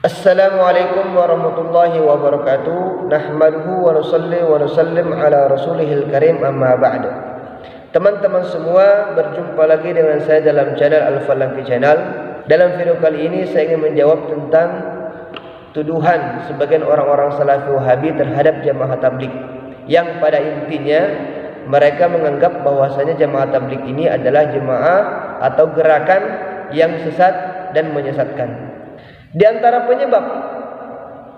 Assalamualaikum warahmatullahi wabarakatuh. Nahmaduhu wa nusalli wa nusallim ala rasulihil karim, amma ba'du. Teman-teman semua, berjumpa lagi dengan saya dalam channel Al-Falanqi Channel. Dalam video kali ini saya ingin menjawab tentang tuduhan sebagian orang-orang Salafi Wahabi terhadap jamaah tabligh, yang pada intinya mereka menganggap bahwasanya jamaah tabligh ini adalah jemaah atau gerakan yang sesat dan menyesatkan. Di antara penyebab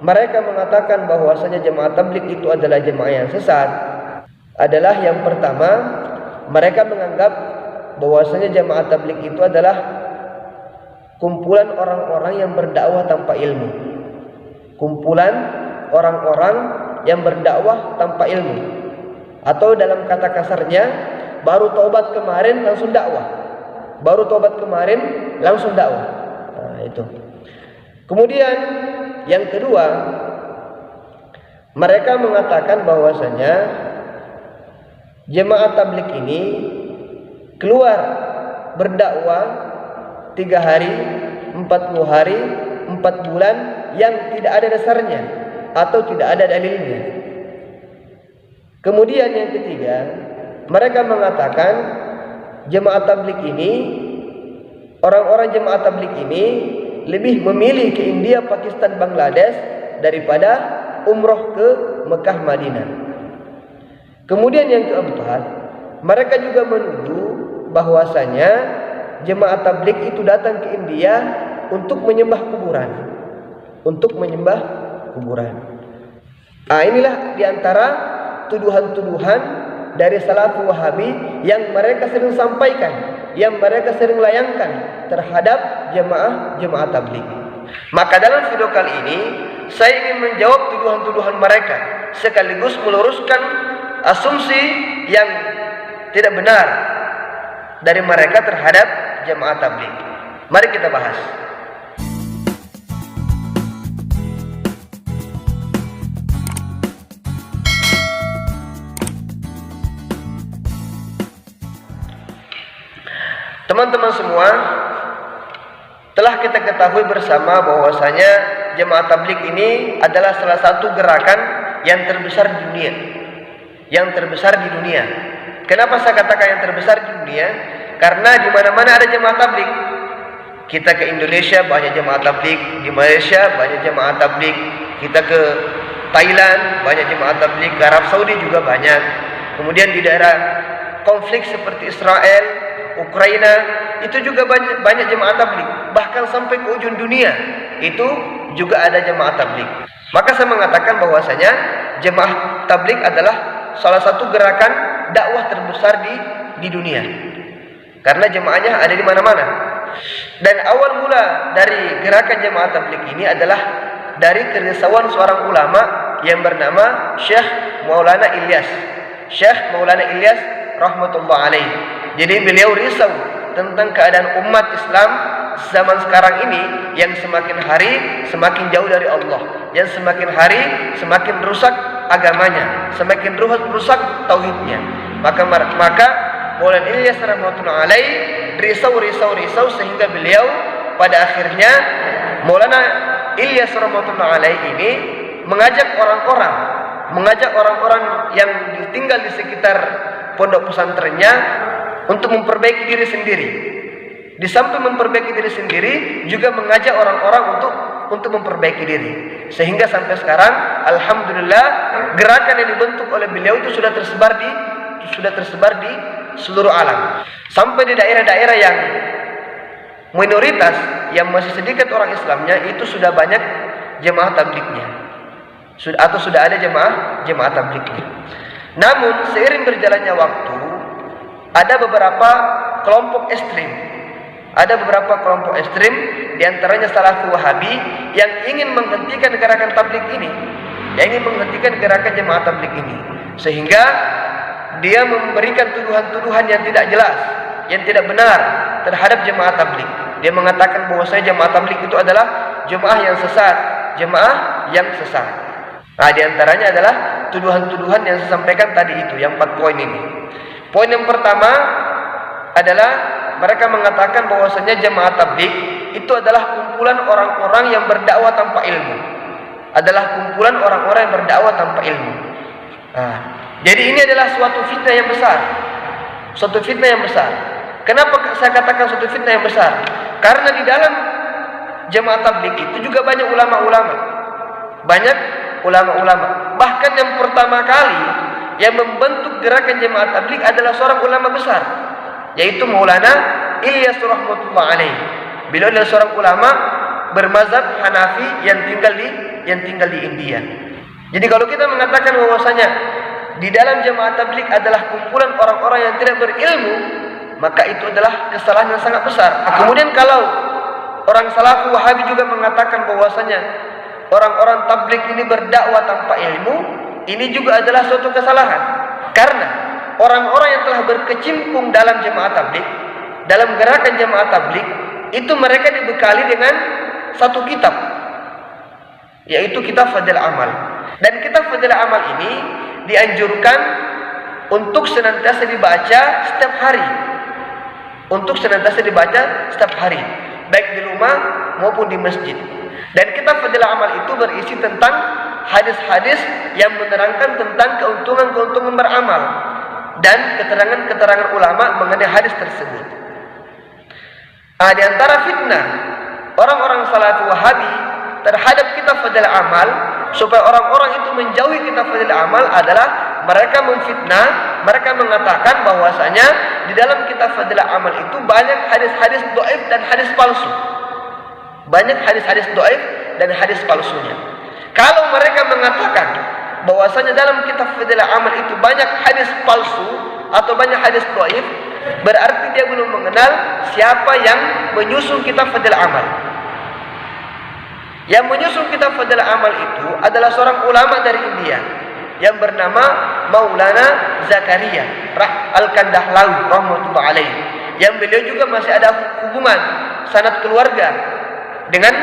mereka mengatakan bahwasanya jemaah tabligh itu adalah jemaah yang sesat adalah, yang pertama, mereka menganggap bahwasanya jemaah tabligh itu adalah kumpulan orang-orang yang berdakwah tanpa ilmu. Kumpulan orang-orang yang berdakwah tanpa ilmu, atau dalam kata kasarnya, baru taubat kemarin langsung dakwah. Baru taubat kemarin langsung dakwah. Nah, itu. Kemudian yang kedua, mereka mengatakan bahwasanya jemaah tabligh ini keluar berdakwah 3 hari, 40 hari, 4 bulan yang tidak ada dasarnya atau tidak ada dalilnya. Kemudian yang ketiga, mereka mengatakan jemaah tabligh ini, orang-orang jemaah tabligh ini lebih memilih ke India, Pakistan, Bangladesh daripada umroh ke Mekah, Madinah. Kemudian yang keempat, mereka juga menuduh bahwasanya jemaah tabligh itu datang ke India untuk menyembah kuburan. Untuk menyembah kuburan. Nah, inilah diantara tuduhan-tuduhan dari Salafi Wahabi yang mereka sering sampaikan, yang mereka sering layangkan terhadap jemaah tabligh. Maka dalam video kali ini saya ingin menjawab tuduhan-tuduhan mereka, sekaligus meluruskan asumsi yang tidak benar dari mereka terhadap jemaah tabligh. Mari kita bahas. Teman-teman semua, telah kita ketahui bersama bahwasanya jemaah tabligh ini adalah salah satu gerakan yang terbesar di dunia. Yang terbesar di dunia. Kenapa saya katakan yang terbesar di dunia? Karena di mana-mana ada jemaah tabligh. Kita ke Indonesia banyak jemaah tabligh, di Malaysia banyak jemaah tabligh, kita ke Thailand banyak jemaah tabligh, ke Arab Saudi juga banyak. Kemudian di daerah konflik seperti Israel, Ukraina, itu juga banyak jemaah tabligh. Bahkan sampai ke ujung dunia itu juga ada jemaah tabligh. Maka saya mengatakan bahwasanya jemaah tabligh adalah salah satu gerakan dakwah terbesar di dunia. Karena jemaahnya ada di mana-mana. Dan awal mula dari gerakan jemaah tabligh ini adalah dari kerisauan seorang ulama yang bernama Syekh Maulana Ilyas. Syekh Maulana Ilyas rahmatullah alaih. Jadi beliau risau tentang keadaan umat Islam zaman sekarang ini yang semakin hari semakin jauh dari Allah, yang semakin hari semakin rusak agamanya, semakin rusak tauhidnya. Maka Maulana Ilyas rahmatullah alaih risau sehingga beliau pada akhirnya, Maulana Ilyas rahmatullah alaih ini mengajak orang-orang yang tinggal di sekitar pondok pesantrennya untuk memperbaiki diri sendiri. Di samping memperbaiki diri sendiri, juga mengajak orang-orang untuk memperbaiki diri. Sehingga sampai sekarang, alhamdulillah, gerakan yang dibentuk oleh beliau itu sudah tersebar di seluruh alam. Sampai di daerah-daerah yang minoritas, yang masih sedikit orang Islamnya, itu sudah banyak jemaah tablighnya. Sudah ada jemaah tablighnya. Namun seiring berjalannya waktu, ada beberapa kelompok ekstrim. Di antaranya Salafi Wahabi yang ingin menghentikan gerakan tabligh ini, yang ingin menghentikan gerakan jemaah tabligh ini, sehingga dia memberikan tuduhan-tuduhan yang tidak jelas, yang tidak benar terhadap jemaah tabligh. Dia mengatakan bahwasanya jemaah tabligh itu adalah jemaah yang sesat. Nah, di antaranya adalah tuduhan-tuduhan yang saya sampaikan tadi itu, yang 4 poin ini. Poin yang pertama adalah mereka mengatakan bahwasanya jemaah tabligh itu adalah kumpulan orang-orang yang berdakwah tanpa ilmu. Adalah kumpulan orang-orang yang berdakwah tanpa ilmu. Nah, jadi ini adalah suatu fitnah yang besar. Suatu fitnah yang besar. Kenapa saya katakan suatu fitnah yang besar? Karena di dalam jemaah tabligh itu juga banyak ulama-ulama. Banyak ulama-ulama. Bahkan yang pertama kali yang membentuk gerakan jemaah tabligh adalah seorang ulama besar, yaitu Maulana Ilyas rahmatullah alaih. Beliau adalah seorang ulama bermazhab Hanafi yang tinggal di India. Jadi kalau kita mengatakan bahwasanya di dalam jemaah tabligh adalah kumpulan orang-orang yang tidak berilmu, maka itu adalah kesalahan yang sangat besar. Kemudian kalau orang Salafi Wahabi juga mengatakan bahwasanya orang-orang tabligh ini berdakwah tanpa ilmu, ini juga adalah suatu kesalahan. Karena orang-orang yang telah berkecimpung dalam jemaah tabligh, dalam gerakan jemaah tabligh, itu mereka dibekali dengan satu kitab, yaitu kitab Fadil Amal. Dan kitab Fadil Amal ini dianjurkan untuk senantiasa dibaca setiap hari. Untuk senantiasa dibaca setiap hari, baik di rumah maupun di masjid. Dan kitab Fadil Amal itu berisi tentang hadis-hadis yang menerangkan tentang keuntungan-keuntungan beramal dan keterangan-keterangan ulama mengenai hadis tersebut. Di antara fitnah orang-orang Salafi Wahabi terhadap kitab Fadil Amal supaya orang-orang itu menjauhi kitab Fadil Amal adalah mereka memfitnah, mereka mengatakan bahwasanya di dalam kitab Fadil Amal itu banyak hadis-hadis dhaif dan hadis palsu. Banyak hadis-hadis dhaif dan hadis palsunya. Kalau mereka mengatakan bahwasanya dalam kitab Fadil Amal itu banyak hadis palsu atau banyak hadis dhaif, berarti dia belum mengenal siapa yang menyusun kitab Fadil Amal. Yang menyusun kitab Fadil Amal itu adalah seorang ulama dari India yang bernama Maulana Zakaria Al-Kandahlawi rahmatullah alaih. Yang beliau juga masih ada hubungan sanad keluarga dengan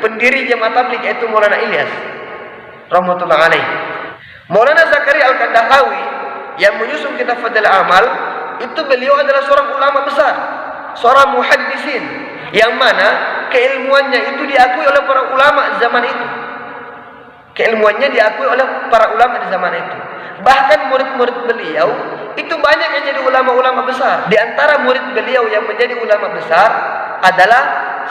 pendiri jemaah tabligh yaitu Maulana Ilyas rahmatullah alaih. Maulana Zakaria Al-Kandahlawi yang menyusun kitab Fadil Amal itu beliau adalah seorang ulama besar, seorang muhaddisin yang mana keilmuannya itu diakui oleh para ulama zaman itu. Keilmuannya diakui oleh para ulama di zaman itu. Bahkan murid-murid beliau itu banyak yang jadi ulama-ulama besar. Di antara murid beliau yang menjadi ulama besar adalah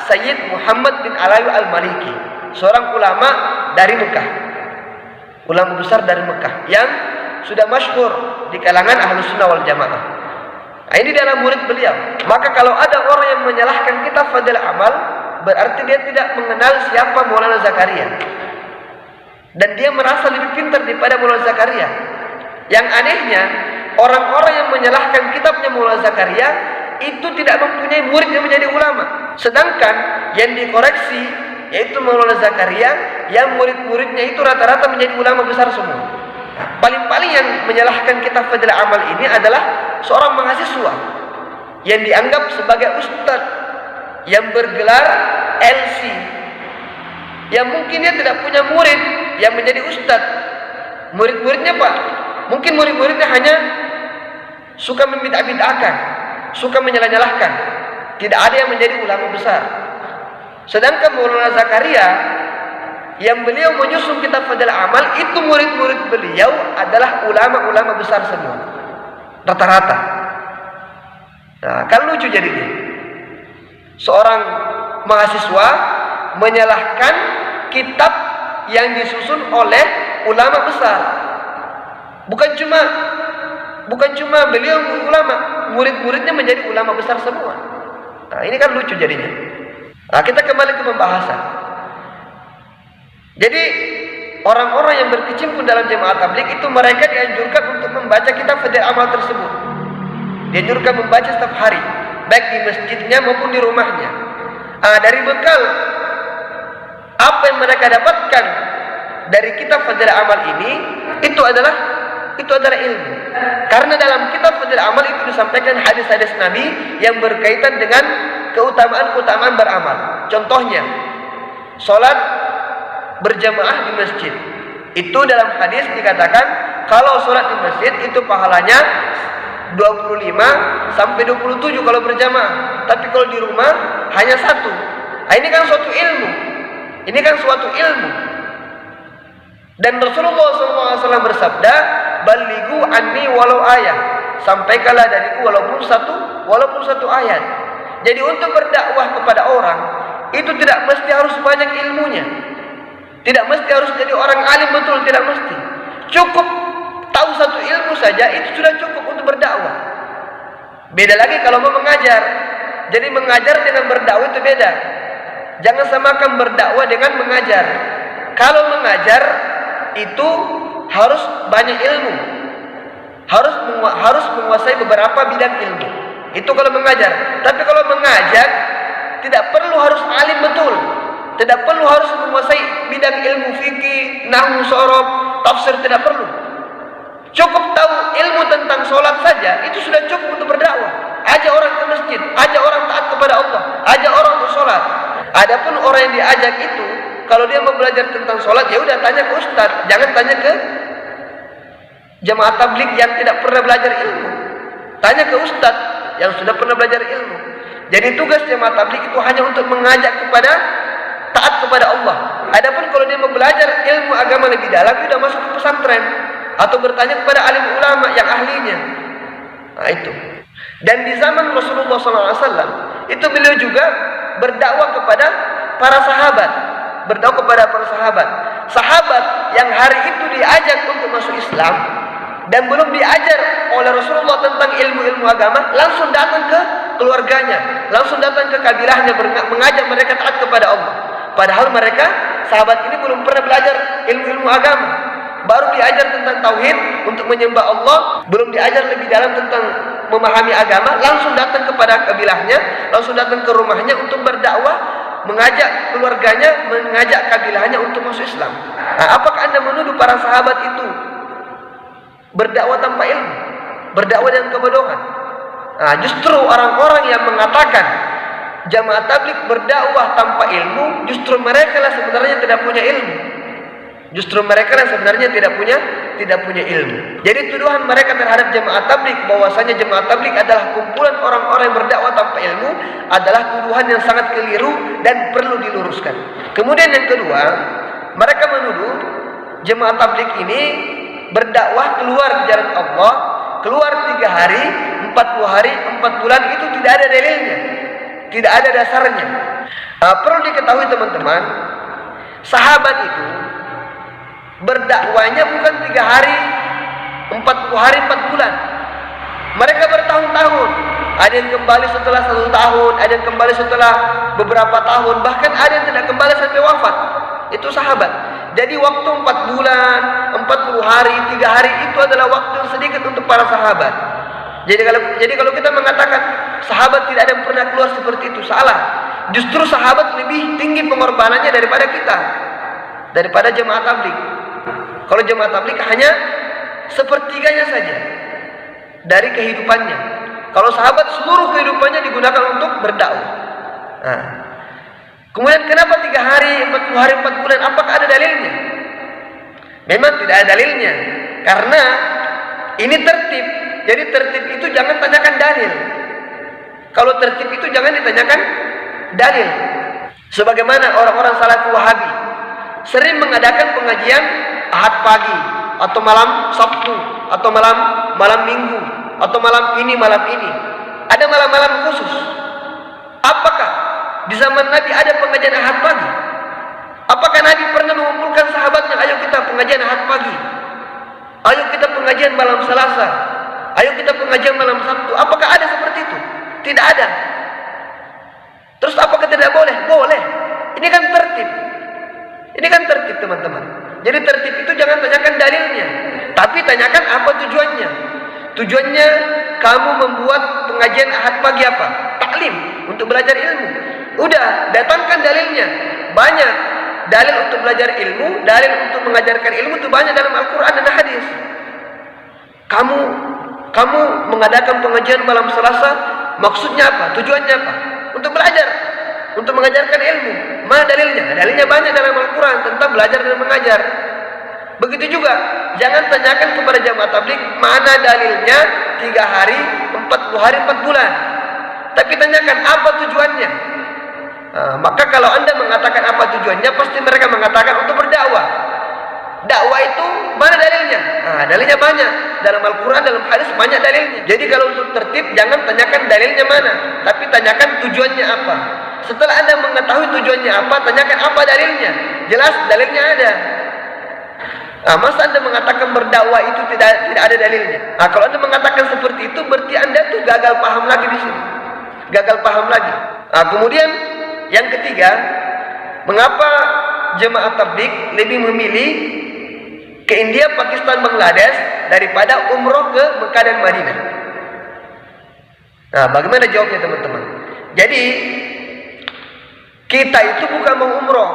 Sayyid Muhammad bin Alawi Al-Maliki, seorang ulama dari Mekah. Ulama besar dari Mekah yang sudah masyhur di kalangan Ahlus Sunnah wal Jamaah. Nah, ini dalam murid beliau. Maka kalau ada orang yang menyalahkan kitab Fadil Amal, berarti dia tidak mengenal siapa Maulana Zakaria. Dan dia merasa lebih pintar daripada Maulana Zakaria. Yang anehnya, orang-orang yang menyalahkan kitabnya Maulana Zakaria itu tidak mempunyai murid yang menjadi ulama. Sedangkan yang dikoreksi yaitu Maulana Zakaria, yang murid-muridnya itu rata-rata menjadi ulama besar semua. Paling-paling yang menyalahkan kitab Fadil Amal ini adalah seorang mahasiswa yang dianggap sebagai ustadz yang bergelar LC, yang mungkin dia tidak punya murid yang menjadi ustadz. Murid-muridnya Pak, mungkin murid-muridnya hanya suka membid'ah-bid'ahkan, suka menyalah-nyalahkan. Tidak ada yang menjadi ulama besar. Sedangkan Maulana Zakaria yang beliau menyusun kitab Fadil Amal itu murid-murid beliau adalah ulama-ulama besar semua, rata-rata. Nah, kan lucu jadinya. Seorang mahasiswa menyalahkan kitab yang disusun oleh ulama besar. Bukan cuma beliau ulama, murid-muridnya menjadi ulama besar semua. Nah, ini kan lucu jadinya. Nah, kita kembali ke pembahasan. Jadi orang-orang yang berkecimpung dalam jemaah tabligh itu mereka dianjurkan untuk membaca kitab Fadil Amal tersebut. Dianjurkan membaca setiap hari, baik di masjidnya maupun di rumahnya. Dari bekal apa yang mereka dapatkan dari kitab Fadil Amal ini itu adalah ilmu. Karena dalam kitab Fadil Amal itu disampaikan hadis-hadis Nabi yang berkaitan dengan keutamaan-keutamaan beramal. Contohnya, sholat berjamaah di masjid. Itu dalam hadis dikatakan kalau sholat di masjid itu pahalanya 25 sampai 27 kalau berjamaah. Tapi kalau di rumah hanya 1. Ini kan suatu ilmu. Ini kan suatu ilmu. Dan Rasulullah SAW bersabda, "Balighu anni walau ayat." Sampaikanlah dariku walaupun satu ayat. Jadi untuk berdakwah kepada orang itu tidak mesti harus banyak ilmunya. Tidak mesti harus jadi orang alim betul, tidak mesti. Cukup tahu satu ilmu saja itu sudah cukup untuk berdakwah. Beda lagi kalau mau mengajar. Jadi mengajar dengan berdakwah itu beda. Jangan samakan berdakwah dengan mengajar. Kalau mengajar itu harus banyak ilmu. Harus menguasai beberapa bidang ilmu. Itu kalau mengajar. Tapi kalau mengajak tidak perlu harus alim betul. Tidak perlu harus menguasai bidang ilmu fikih, nahwu, shorof, tafsir, tidak perlu. Cukup tahu ilmu tentang sholat saja, itu sudah cukup untuk berdakwah. Ajak orang ke masjid, ajak orang taat kepada Allah, ajak orang untuk sholat. Adapun orang yang diajak itu, kalau dia mau belajar tentang sholat, ya udah tanya ke ustaz, jangan tanya ke jemaah tabligh yang tidak pernah belajar ilmu. Tanya ke ustaz yang sudah pernah belajar ilmu. Jadi tugas jemaah tabligh itu hanya untuk mengajak kepada taat kepada Allah. Adapun kalau dia mau belajar ilmu agama lebih dalam, dia sudah masuk ke pesantren atau bertanya kepada alim ulama yang ahlinya. Nah itu. Dan di zaman Rasulullah SAW itu beliau juga berdakwah kepada para sahabat. Berdakwah kepada para sahabat. Sahabat yang hari itu diajak untuk masuk Islam dan belum diajar oleh Rasulullah tentang ilmu-ilmu agama, langsung datang ke keluarganya, langsung datang ke kabilahnya, mengajak mereka taat kepada Allah. Padahal mereka, sahabat ini belum pernah belajar ilmu-ilmu agama. Baru diajar tentang tauhid untuk menyembah Allah, belum diajar lebih dalam tentang memahami agama, langsung datang kepada kabilahnya, langsung datang ke rumahnya untuk berdakwah, mengajak keluarganya, mengajak kabilahnya untuk masuk Islam. Nah, apakah Anda menuduh para sahabat itu berdakwah tanpa ilmu, berdakwah dengan kebodohan? Nah, justru orang-orang yang mengatakan jamaah tabligh berdakwah tanpa ilmu, justru mereka lah sebenarnya tidak punya ilmu. Justru mereka lah sebenarnya tidak punya ilmu. Jadi tuduhan mereka terhadap jamaah tabligh bahwasanya jamaah tabligh adalah kumpulan orang-orang yang berdakwah tanpa ilmu adalah tuduhan yang sangat keliru dan perlu diluruskan. Kemudian yang kedua, mereka menuduh jamaah tabligh ini berdakwah keluar di jalan Allah, keluar 3 hari, 40 hari, 4 bulan, itu tidak ada dalilnya. Tidak ada dasarnya. Perlu diketahui teman-teman, sahabat itu berdakwanya bukan 3 hari, 40 hari, 4 bulan. Mereka bertahun-tahun. Ada yang kembali setelah 1 tahun, ada yang kembali setelah beberapa tahun, bahkan ada yang tidak kembali sampai wafat. Itu sahabat. Jadi waktu 4 bulan, 40 hari, 3 hari itu adalah waktu yang sedikit untuk para sahabat. Jadi kalau kita mengatakan sahabat tidak ada yang pernah keluar seperti itu, salah. Justru sahabat lebih tinggi pengorbanannya daripada kita, daripada jemaah tabligh. Kalau jemaah tabligh hanya sepertiganya saja dari kehidupannya. Kalau sahabat seluruh kehidupannya digunakan untuk berdakwah. Nah, kemudian kenapa 3 hari, 40 hari, 4 bulan? Apakah ada dalilnya? Memang tidak ada dalilnya, karena ini tertib. Jadi tertib itu jangan tanyakan dalil. Kalau tertib itu jangan ditanyakan dalil. Sebagaimana orang-orang Salafi Wahabi sering mengadakan pengajian Ahad pagi atau malam Sabtu atau malam Minggu atau malam ini. Ada malam-malam khusus. Apakah di zaman Nabi ada pengajian Ahad pagi? Apakah Nabi pernah mengumpulkan sahabatnya, ayo kita pengajian Ahad pagi, ayo kita pengajian malam Selasa, ayo kita pengajian malam Sabtu? Apakah ada seperti itu? Tidak ada. Terus apakah tidak boleh? Boleh. Ini kan tertib. Ini kan tertib teman-teman. Jadi tertib itu jangan tanyakan dalilnya, tapi tanyakan apa tujuannya. Tujuannya kamu membuat pengajian Ahad pagi apa? Taklim, untuk belajar ilmu. Udah, datangkan dalilnya. Banyak dalil untuk belajar ilmu, dalil untuk mengajarkan ilmu itu banyak dalam Al-Quran dan hadis. Kamu mengadakan pengajian malam Selasa, maksudnya apa? Tujuannya apa? Untuk belajar, untuk mengajarkan ilmu. Mana dalilnya? Dalilnya banyak dalam Al-Quran tentang belajar dan mengajar. Begitu juga, jangan tanyakan kepada jamaah tabligh mana dalilnya 3 hari, 40 hari, 4 bulan. Tapi tanyakan apa tujuannya. Maka kalau Anda mengatakan apa tujuannya, pasti mereka mengatakan untuk berdakwah. Dakwah itu mana dalilnya? Dalilnya banyak. Dalam Al-Quran, dalam hadis banyak dalilnya. Jadi kalau untuk tertib, jangan tanyakan dalilnya mana, tapi tanyakan tujuannya apa. Setelah Anda mengetahui tujuannya apa, tanyakan apa dalilnya. Jelas dalilnya ada. Masa Anda mengatakan berdakwah itu tidak ada dalilnya? Kalau Anda mengatakan seperti itu, berarti Anda tuh gagal paham lagi di sini. Gagal paham lagi. Kemudian yang ketiga, mengapa jemaah tabligh lebih memilih ke India, Pakistan, Bangladesh daripada umroh ke Mekah dan Madinah? Bagaimana jawabnya teman-teman? Jadi kita itu bukan mau umroh.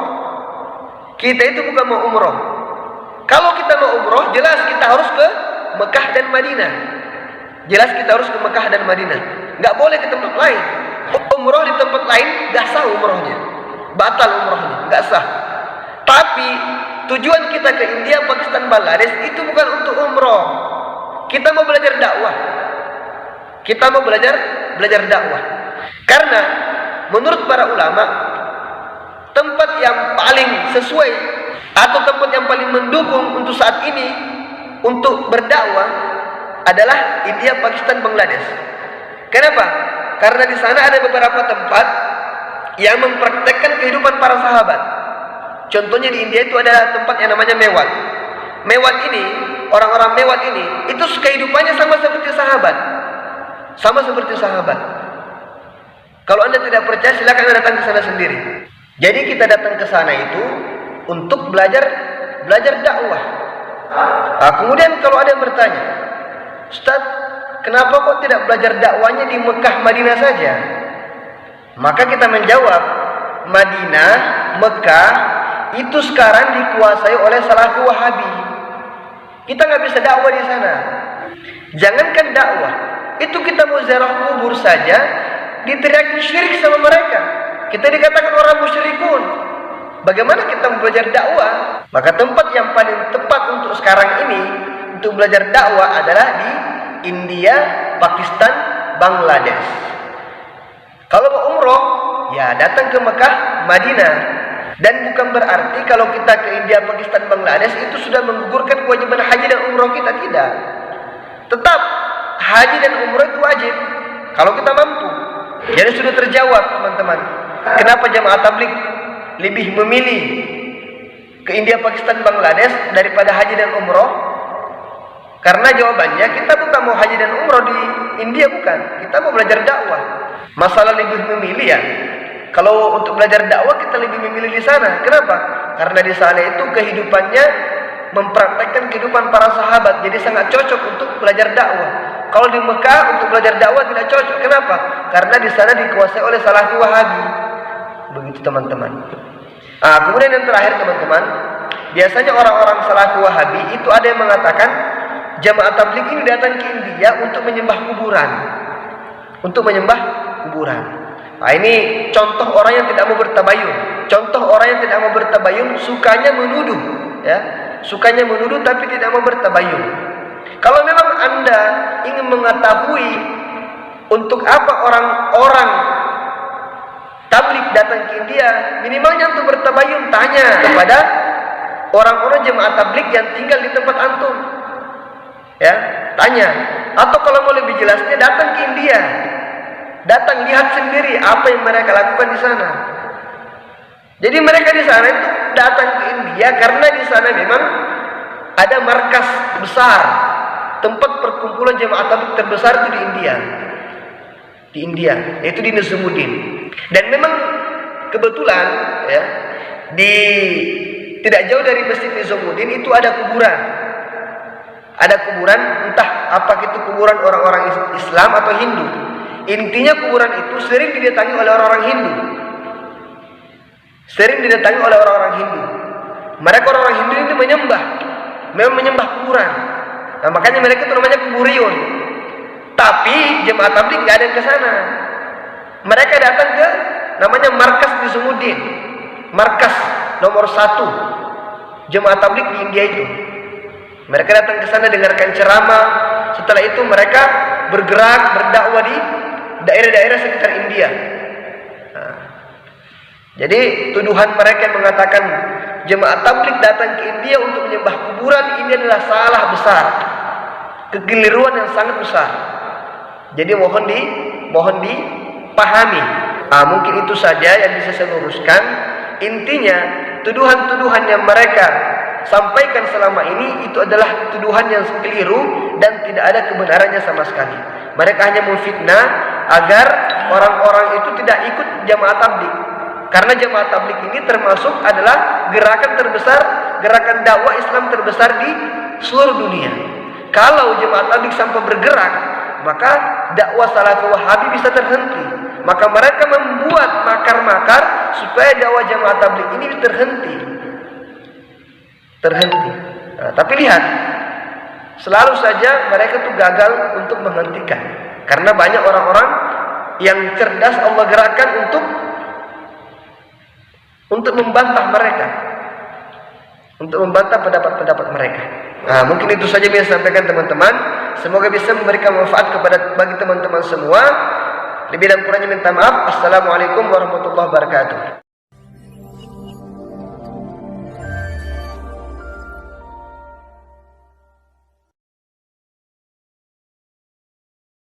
Kalau kita mau umroh, jelas kita harus ke Mekah dan Madinah. Nggak boleh ke tempat lain. Umroh di tempat lain nggak sah umrohnya, batal umrohnya, nggak sah. Tapi tujuan kita ke India, Pakistan, Bangladesh itu bukan untuk umroh. Kita mau belajar dakwah. Karena menurut para ulama, tempat yang paling sesuai atau tempat yang paling mendukung untuk saat ini untuk berdakwah adalah India, Pakistan, Bangladesh. Kenapa? Karena di sana ada beberapa tempat yang mempraktekkan kehidupan para sahabat. Contohnya di India itu ada tempat yang namanya Mewat. Orang-orang Mewat ini itu kehidupannya sama seperti sahabat. Kalau Anda tidak percaya, silakan Anda datang ke sana sendiri. Jadi kita datang ke sana itu untuk belajar dakwah. Kemudian kalau ada yang bertanya, Ustaz, kenapa kok tidak belajar dakwahnya di Mekah, Madinah saja? Maka kita menjawab, Madinah, Mekah itu sekarang dikuasai oleh Salafi Wahabi. Kita nggak bisa dakwah di sana. Jangankan dakwah, itu kita mau ziarah kubur saja diteriaki syirik sama mereka. Kita dikatakan orang musyrikun. Bagaimana kita mau belajar dakwah? Maka tempat yang paling tepat untuk sekarang ini untuk belajar dakwah adalah di India, Pakistan, Bangladesh. Kalau mau umroh, ya datang ke Mekah, Madinah. Dan bukan berarti kalau kita ke India, Pakistan, Bangladesh itu sudah menggugurkan kewajiban haji dan umroh kita, tidak. Tetap haji dan umroh itu wajib kalau kita mampu. Jadi sudah terjawab teman-teman, kenapa jamaah tabligh lebih memilih ke India, Pakistan, Bangladesh daripada haji dan umroh? Karena jawabannya, kita bukan mau haji dan umroh di India, bukan. Kita mau belajar dakwah. Masalah lebih memilih ya, kalau untuk belajar dakwah kita lebih memilih di sana. Kenapa? Karena di sana itu kehidupannya mempraktekkan kehidupan para sahabat, jadi sangat cocok untuk belajar dakwah. Kalau di Mekah untuk belajar dakwah tidak cocok. Kenapa? Karena di sana dikuasai oleh Salafi Wahabi. Begitu teman-teman. Kemudian yang terakhir teman-teman, biasanya orang-orang Salafi Wahabi itu ada yang mengatakan jamaah tabligh ini datang ke India untuk menyembah kuburan. Ini contoh orang yang tidak mau bertabayun. Sukanya menuduh, ya. Sukanya menuduh tapi tidak mau bertabayun. Kalau memang Anda ingin mengetahui untuk apa orang-orang tabligh datang ke India, minimalnya untuk bertabayun, tanya kepada orang-orang jemaah tabligh yang tinggal di tempat antum. Ya, tanya. Atau kalau mau lebih jelasnya, datang ke India. Datang lihat sendiri apa yang mereka lakukan di sana. Jadi mereka di sana itu datang ke India karena di sana memang ada markas besar, tempat perkumpulan jemaah tabligh terbesar itu di India, yaitu di Nizamudin. Dan memang kebetulan ya, tidak jauh dari Masjid Nizamudin itu ada kuburan. Entah apa itu kuburan orang-orang Islam atau Hindu. Intinya kuburan itu sering didatangi oleh orang-orang Hindu. Mereka orang-orang Hindu itu menyembah kuburan. Nah, makanya mereka itu namanya kuburiyun. Tapi jemaah tabligh nggak ada yang ke sana. Mereka datang ke namanya markas Nizamudin, markas nomor 1 jemaah tabligh di India itu. Mereka datang ke sana dengarkan ceramah. Setelah itu mereka bergerak berdakwah di daerah-daerah sekitar India. Jadi tuduhan mereka yang mengatakan jemaah tabligh datang ke India untuk menyembah kuburan, ini adalah salah besar, kekeliruan yang sangat besar. Jadi mohon dipahami. Mungkin itu saja yang bisa saya luruskan. Intinya tuduhan-tuduhan yang mereka sampaikan selama ini itu adalah tuduhan yang keliru dan tidak ada kebenarannya sama sekali. Mereka hanya memfitnah agar orang-orang itu tidak ikut jamaah tabligh. Karena jamaah tabligh ini termasuk adalah gerakan terbesar, gerakan dakwah Islam terbesar di seluruh dunia. Kalau jamaah tabligh sampai bergerak, maka dakwah Salafi Wahabi bisa terhenti. Maka mereka membuat makar-makar supaya dakwah jamaah tabligh ini terhenti. Nah, tapi lihat, selalu saja mereka tuh gagal untuk menghentikan. Karena banyak orang-orang yang cerdas Allah gerakkan untuk membantah mereka, untuk membantah pendapat-pendapat mereka. Nah, mungkin itu saja yang saya sampaikan teman-teman. Semoga bisa memberikan manfaat bagi teman-teman semua. Lebih dan kurangnya minta maaf. Assalamualaikum warahmatullahi wabarakatuh.